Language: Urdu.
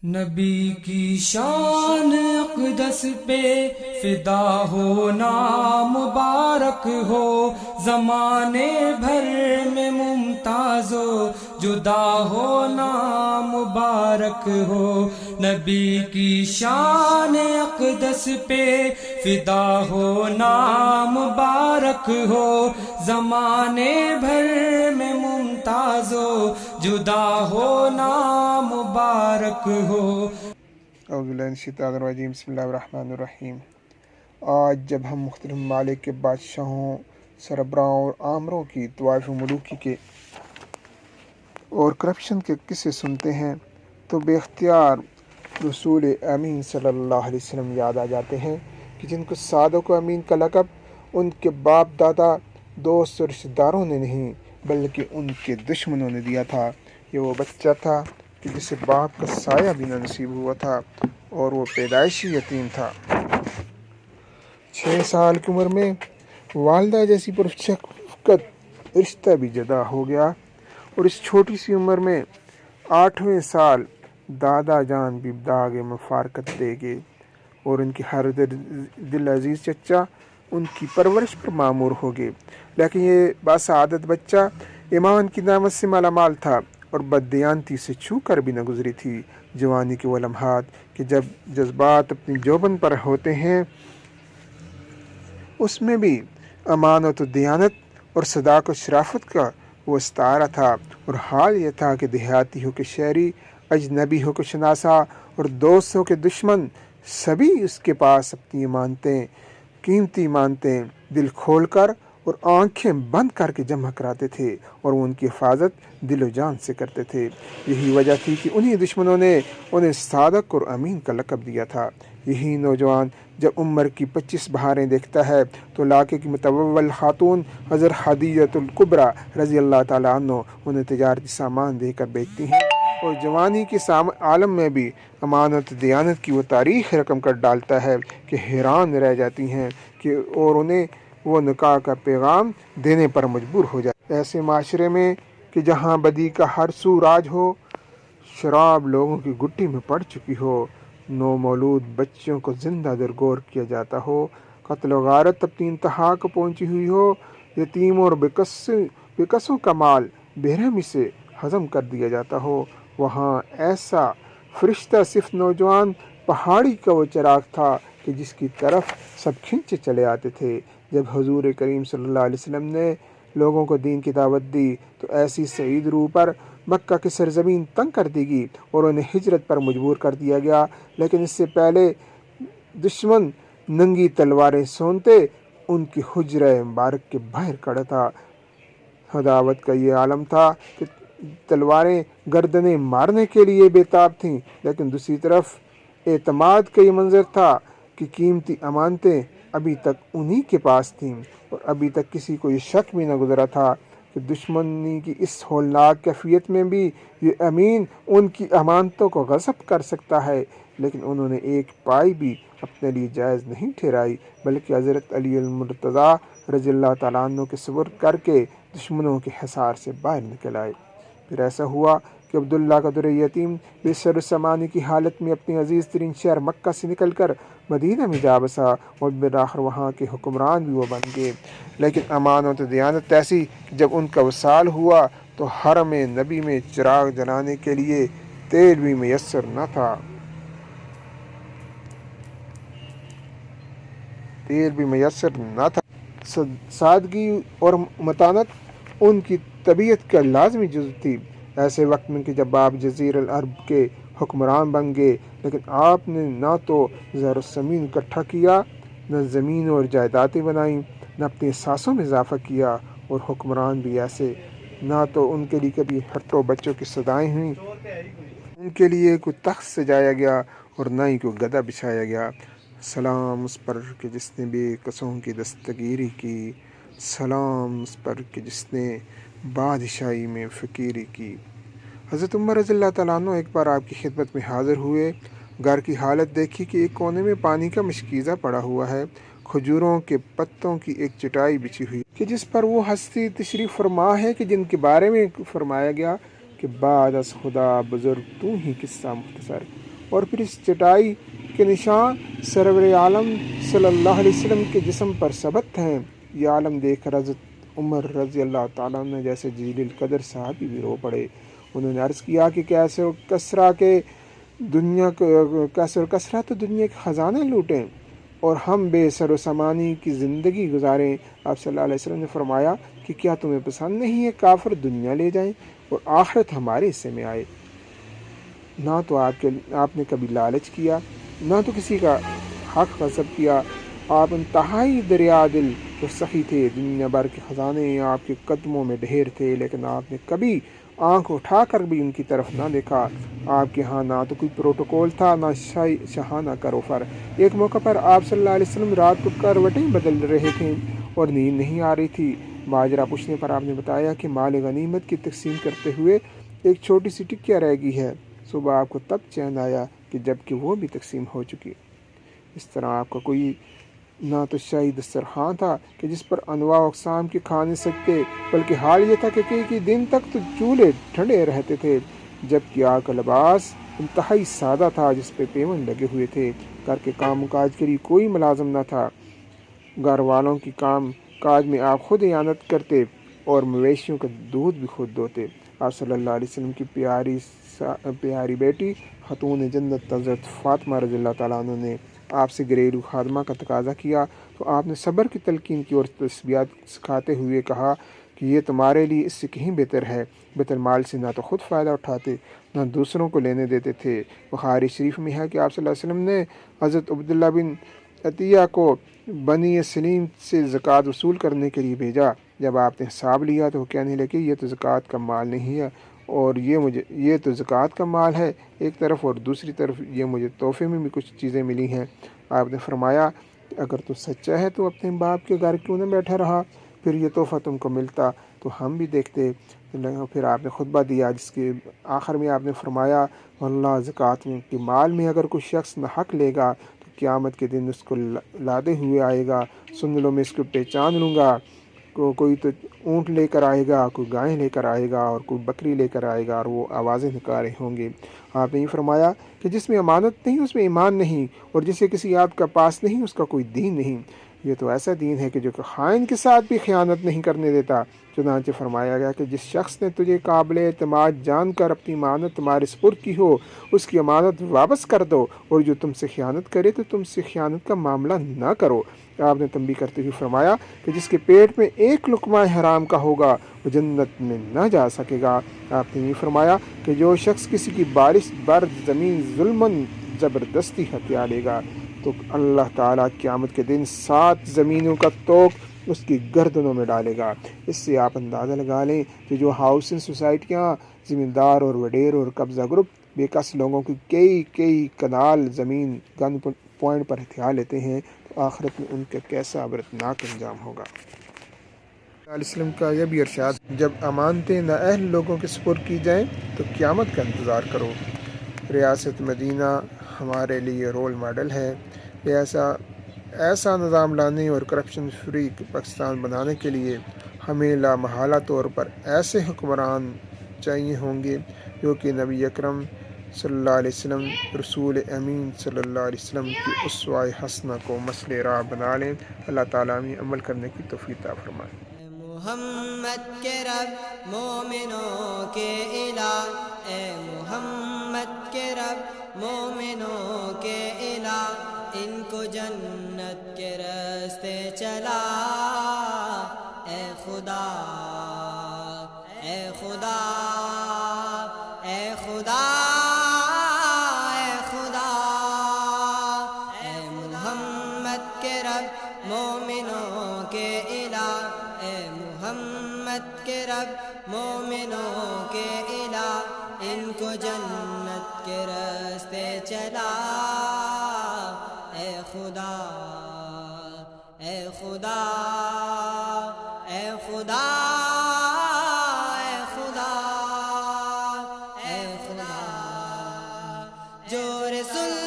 نبی کی شان اقدس پہ فدا ہو نام مبارک ہو، زمانے بھر میں ممتاز و جدا ہو نام مبارک ہو۔ نبی کی شان اقدس پہ فدا ہو نام مبارک ہو، زمانے بھر میں ممتاز و جدا ہو نام مبارک ہو۔ اعوذ باللہ من الشیطان الرجیم، بسم اللہ الرحمن الرحیم۔ آج جب ہم مختلف ممالک کے بادشاہوں، سربراہوں اور آمروں کی طوائف ملوکی کے اور کرپشن کے قصے سنتے ہیں تو بے اختیار رسول امین صلی اللہ علیہ وسلم یاد آ جاتے ہیں کہ جن کو صادق و امین کا لقب ان کے باپ دادا، دوست اور رشتہ داروں نے نہیں بلکہ ان کے دشمنوں نے دیا تھا۔ یہ وہ بچہ تھا کہ جسے باپ کا سایہ بھی نہ نصیب ہوا تھا اور وہ پیدائشی یتیم تھا۔ 6 سال کی عمر میں والدہ جیسی پرشفقت رشتہ بھی جدا ہو گیا، اور اس چھوٹی سی عمر میں 8ویں سال دادا جان بھی داغ مفارقت دے گئے، اور ان کے ہر دل عزیز چچا ان کی پرورش پر معمور ہو گئے۔ لیکن یہ باسعادت بچہ ایمان کی نعمت سے مالا مال تھا اور بددیانتی سے چھو کر بھی نہ گزری تھی۔ جوانی کے وہ لمحات کہ جب جذبات اپنی جوبن پر ہوتے ہیں، اس میں بھی امانت و دیانت اور صداقت و شرافت کا وہ استعارہ تھا، اور حال یہ تھا کہ دیہاتی ہو کے شہری، اجنبی ہو کے شناسا اور دوست ہو کے دشمن، سبھی اس کے پاس اپنی امانتیں، قیمتی امانتیں دل کھول کر اور آنکھیں بند کر کے جمع کراتے تھے، اور وہ ان کی حفاظت دل و جان سے کرتے تھے۔ یہی وجہ تھی کہ انہی دشمنوں نے انہیں صادق اور امین کا لقب دیا تھا۔ یہی نوجوان جب عمر کی 25 بہاریں دیکھتا ہے تو علاقے کی متول خاتون حضرت خدیجہ الکبریٰ رضی اللہ تعالیٰ عنہ انہیں تجارتی سامان دے کر بیچتی ہیں، اور جوانی کے عالم میں بھی امانت دیانت کی وہ تاریخ رقم کر ڈالتا ہے کہ حیران رہ جاتی ہیں کہ اور انہیں وہ نکاح کا پیغام دینے پر مجبور ہو جاتے۔ ایسے معاشرے میں کہ جہاں بدی کا ہر سو راج ہو، شراب لوگوں کی گٹی میں پڑ چکی ہو، نومولود بچوں کو زندہ درگور کیا جاتا ہو، قتل و غارت اپنی انتہا کو پہنچی ہوئی ہو، یتیموں اور بےکسوں کا مال بے رحمی سے ہضم کر دیا جاتا ہو، وہاں ایسا فرشتہ صرف نوجوان پہاڑی کا وہ چراغ تھا کہ جس کی طرف سب کھنچے چلے آتے تھے۔ جب حضور کریم صلی اللہ علیہ وسلم نے لوگوں کو دین کی دعوت دی تو ایسی سعید روح پر مکہ کی سرزمین تنگ کر دی گئی اور انہیں ہجرت پر مجبور کر دیا گیا، لیکن اس سے پہلے دشمن ننگی تلواریں سونتے ان کی حجرہ مبارک کے باہر کھڑا تھا۔ عداوت کا یہ عالم تھا کہ تلواریں گردنیں مارنے کے لیے بےتاب تھیں، لیکن دوسری طرف اعتماد کا یہ منظر تھا کہ قیمتی امانتیں ابھی تک انہی کے پاس تھیں، اور ابھی تک کسی کو یہ شک بھی نہ گزرا تھا کہ دشمنی کی اس ہولناک کیفیت میں بھی یہ امین ان کی امانتوں کو غصب کر سکتا ہے۔ لیکن انہوں نے ایک پائی بھی اپنے لیے جائز نہیں ٹھہرائی، بلکہ حضرت علی المرتضیٰ رضی اللہ تعالیٰ عنہ کے سپرد کر کے دشمنوں کے حصار سے باہر نکل آئے۔ پھر ایسا ہوا کہ عبداللہ کا در یتیم بے سر و سامانی کی حالت میں اپنی عزیز ترین شہر مکہ سے نکل کر مدینہ میں جا بسا، اور بالآخر وہاں کے حکمران بھی وہ بن گئے۔ لیکن امانت و دیانت ایسی کہ جب ان کا وصال ہوا تو حرم نبی میں چراغ جلانے کے لیے تیل بھی میسر نہ تھا۔ سادگی اور متانت ان کی طبیعت کا لازمی جزو تھی۔ ایسے وقت میں کہ جب آپ جزیرہ العرب کے حکمران بن گئے، لیکن آپ نے نہ تو زر و زمین اکٹھا کیا، نہ زمین اور جائیدادیں بنائیں، نہ اپنے احساسوں میں اضافہ کیا، اور حکمران بھی ایسے، نہ تو ان کے لیے کبھی ہٹو بچوں کی صدائیں ہوئیں، ان کے لیے کوئی تخت سجایا گیا، اور نہ ہی کوئی گدا بچھایا گیا۔ سلام اس پر کہ جس نے بے کسوں کی دستگیری کی، سلام اس پر کہ جس نے بادشاہی میں فقیری کی۔ حضرت عمر رضی اللہ تعالیٰ عنہ ایک بار آپ کی خدمت میں حاضر ہوئے۔ گھر کی حالت دیکھی کہ ایک کونے میں پانی کا مشکیزہ پڑا ہوا ہے، کھجوروں کے پتوں کی ایک چٹائی بچھی ہوئی کہ جس پر وہ ہستی تشریف فرما ہے کہ جن کے بارے میں فرمایا گیا کہ بعد از خدا بزرگ تو ہی قصہ مختصر۔ اور پھر اس چٹائی کے نشان سرور عالم صلی اللہ علیہ وسلم کے جسم پر ثبت ہیں۔ یہ عالم دیکھ کر حضرت عمر رضی اللہ تعالیٰ عنہ جیسے جلیل القدر صحابی بھی رو پڑے۔ انہوں نے عرض کیا کہ کیسر و کسرا تو دنیا کے خزانے لوٹیں اور ہم بے سر و سامانی کی زندگی گزاریں۔ آپ صلی اللہ علیہ وسلم نے فرمایا کہ کیا تمہیں پسند نہیں ہے کافر دنیا لے جائیں اور آخرت ہمارے حصے میں آئے؟ نہ تو آپ نے کبھی لالچ کیا، نہ تو کسی کا حق غصب کیا۔ آپ انتہائی دریا دل اور سخی تھے، دنیا بھر کے خزانے آپ کے قدموں میں ڈھیر تھے، لیکن آپ نے کبھی آنکھ اٹھا کر بھی ان کی طرف نہ دیکھا۔ آپ کے ہاں نہ تو کوئی پروٹوکول تھا، نہ شاہانہ کروفر۔ ایک موقع پر آپ صلی اللہ علیہ وسلم رات کو کروٹیں بدل رہے تھے اور نیند نہیں آ رہی تھی۔ ماجرا پوچھنے پر آپ نے بتایا کہ مال غنیمت کی تقسیم کرتے ہوئے ایک چھوٹی سی ٹکیا رہ گئی ہے۔ صبح آپ کو تب چین آیا کہ جب کہ وہ بھی تقسیم ہو چکی۔ اس طرح آپ کا کوئی نہ تو شاہی دسترخوان تھا کہ جس پر انواع و اقسام کے کھانے سکتے، بلکہ حال یہ تھا کہ کئی دن تک تو چولہے ٹھنڈے رہتے تھے، جبکہ آپ کا لباس انتہائی سادہ تھا جس پہ پیون لگے ہوئے تھے۔ گھر کے کام کاج کے لیے کوئی ملازم نہ تھا، گھر والوں کی کام کاج میں آپ خود اعانت کرتے اور مویشیوں کا دودھ بھی خود دوتے۔ آپ صلی اللہ علیہ وسلم کی پیاری بیٹی خاتون جنت حضرت فاطمہ رضی اللہ تعالیٰ عنہ نے آپ سے گھریلو خادمہ کا تقاضا کیا تو آپ نے صبر کی تلقین کی اور تسبیحات سکھاتے ہوئے کہا کہ یہ تمہارے لیے اس سے کہیں بہتر ہے۔ بیت المال سے نہ تو خود فائدہ اٹھاتے نہ دوسروں کو لینے دیتے تھے۔ بخاری شریف میں ہے کہ آپ صلی اللہ علیہ وسلم نے حضرت عبداللہ بن عطیہ کو بنی سلیم سے زکوٰۃ وصول کرنے کے لیے بھیجا۔ جب آپ نے حساب لیا تو وہ کہنے لگے یہ تو زکوٰۃ کا مال نہیں ہے اور یہ تو زکوٰۃ کا مال ہے ایک طرف، اور دوسری طرف یہ مجھے تحفے میں بھی کچھ چیزیں ملی ہیں۔ آپ نے فرمایا کہ اگر تو سچا ہے تو اپنے باپ کے گھر کیوں نہ بیٹھا رہا، پھر یہ تحفہ تم کو ملتا تو ہم بھی دیکھتے۔ پھر آپ نے خطبہ دیا جس کے آخر میں آپ نے فرمایا واللہ زکوٰۃ کے مال میں اگر کوئی شخص نہ حق لے گا تو قیامت کے دن اس کو لادے ہوئے آئے گا، سن لو میں اس کو پہچان لوں گا، کوئی تو اونٹ لے کر آئے گا، کوئی گائے لے کر آئے گا اور کوئی بکری لے کر آئے گا اور وہ آوازیں نکال رہے ہوں گے۔ آپ نے یہ فرمایا کہ جس میں امانت نہیں اس میں ایمان نہیں، اور جسے کسی آپ کا پاس نہیں اس کا کوئی دین نہیں۔ یہ تو ایسا دین ہے کہ جو کہ خائن کے ساتھ بھی خیانت نہیں کرنے دیتا۔ چنانچہ فرمایا گیا کہ جس شخص نے تجھے قابل اعتماد جان کر اپنی امانت تمہارے سپرد کی ہو اس کی امانت واپس کر دو، اور جو تم سے خیانت کرے تو تم سے خیانت کا معاملہ نہ کرو۔ آپ نے تنبیہ کرتے ہوئے فرمایا کہ جس کے پیٹ میں ایک لقمہ حرام کا ہوگا وہ جنت میں نہ جا سکے گا۔ آپ نے یہ فرمایا کہ جو شخص کسی کی بارش بر زمین ظلماً زبردستی ہتھیا لے گا تو اللہ تعالیٰ قیامت کے دن 7 زمینوں کا توق اس کی گردنوں میں ڈالے گا۔ اس سے آپ اندازہ لگا لیں کہ جو ہاؤسنگ سوسائٹیاں، زمیندار اور وڈیر اور قبضہ گروپ بے کس لوگوں کی کئی کنال زمین گن پوائنٹ پر ہتھیار لیتے ہیں تو آخرت میں ان کا کیسا عبرتناک انجام ہوگا۔ علیہ وسلم کا یہ بھی ارشاد، جب امانتیں نااہل لوگوں کے سپرد کی جائیں تو قیامت کا انتظار کرو۔ ریاست مدینہ ہمارے لیے رول ماڈل ہے۔ ایسا نظام لانے اور کرپشن فری پاکستان بنانے کے لیے ہمیں لامحالہ طور پر ایسے حکمران چاہیے ہوں گے جو کہ نبی اکرم صلی اللہ علیہ وسلم، رسول امین صلی اللہ علیہ وسلم کی اسوہ حسنہ کو مسئلہ راہ بنا لیں۔ اللہ تعالیٰ ہمیں عمل کرنے کی توفیق عطا فرمائے۔ محمد کے رب مومنوں کے الہ، اے محمد کے رب مومنوں کے الہ، ان کو جنت کے راستے چلا، اے خدا اے خدا اے خدا اے خدا، اے محمد کے رب مومنوں کے الہ، اے محمد کے رب مومنوں کے الہ، ان کو جنت کے راستے چلا، اے خدا اے خدا اے خدا اے خدا اے خدا، جو رسول